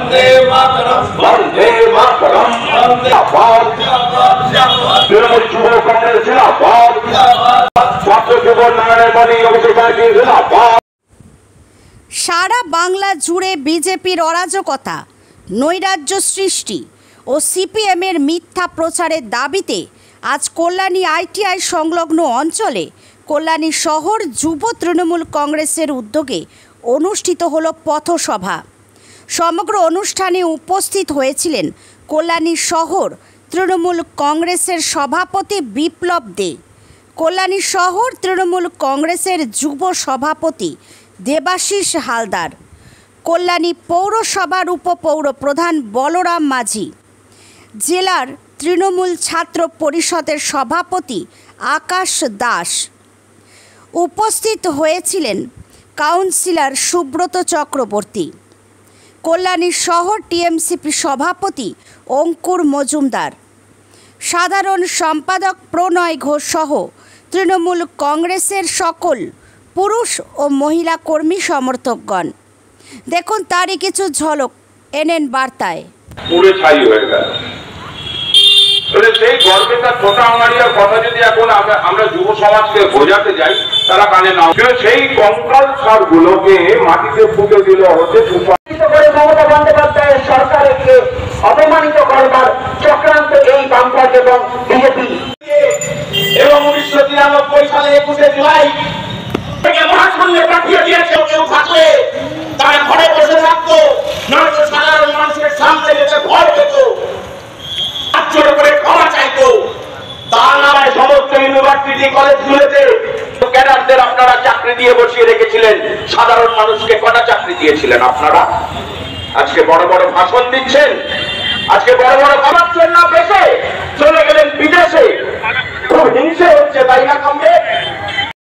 বন্দে মাতরম বন্দে মাতরম বন্দে তৃণমূল যুব কংগ্রেস জিন্দাবাদ ছাত্র যুব নারায়ণ মণি অভিষেক ব্যানার্জি জিন্দাবাদ। সারা বাংলা জুড়ে বিজেপির অরাজকতা, নৈরাজ্য সৃষ্টি ও সিপিএমের মিথ্যা প্রচারের দাবিতে আজ কল্যাণী আইটিআই সংলগ্ন অঞ্চলে কল্যাণী শহর যুব তৃণমূল কংগ্রেসের উদ্যোগে অনুষ্ঠিত হল পথসভা। সমগ্র অনুষ্ঠানে উপস্থিত হয়েছিলেন কল্যাণী শহর তৃণমূল কংগ্রেসের সভাপতি বিপ্লব দে, কল্যাণী শহর তৃণমূল কংগ্রেসের যুব সভাপতি দেবাশিস হালদার, কল্যাণী পৌরসভার উপপৌর প্রধান বলরাম মাঝি, জেলার তৃণমূল ছাত্র পরিষদের সভাপতি আকাশ দাস। উপস্থিত হয়েছিলেন কাউন্সিলর সুব্রত চক্রবর্তী, কল্যাণী শহর টিএমসিপি সভাপতি অঙ্কুর মজুমদার, সাধারণ সম্পাদক প্রণয় ঘোষ সহ তৃণমূল কংগ্রেসের সকল পুরুষ ও মহিলা কর্মী সমর্থকগণ। দেখুন তারই কিছু ঝলক এনএন বার্তায়। পুরো ছাই হয়ে গেল। সেই গর্বের ছোটা আঙারিয়ার কথা যদি এখন আমরা যুব সমাজকে বোঝাতে যাই, তারা কানে নাও। সেই কঙ্কাল সার গুলোকে মাটিতে পুঁতে দিল হচ্ছে মমতা বন্দ্যোপাধ্যায়ের সরকারকে অপমানিত করবার চক্রান্ত এই বামপন্থ এবং বিজেপি। এবং 1993 সালে 21 জুলাই মহাশূন্যে পাঠিয়ে দিয়েছে। কেউ থাকলে তারা ঘরে বসে থাকতো, নয়তো সাধারণ মানুষের সামনে যেতে ভয় পেত, আচ্ছন্ন করে ক্ষমা চাইতো। তার নামে সমস্ত ইউনিভার্সিটি কলেজগুলোতে ক্যাডারদের আপনারা চাকরি দিয়ে বসিয়ে রেখেছিলেন। সাধারণ মানুষকে কটা চাকরি দিয়েছিলেন আপনারা? আজকে বড় বড় ভাষণ দিচ্ছেন, আজকে বড় বড় কমার জন্য পেশে চলে গেলেন বিদেশে।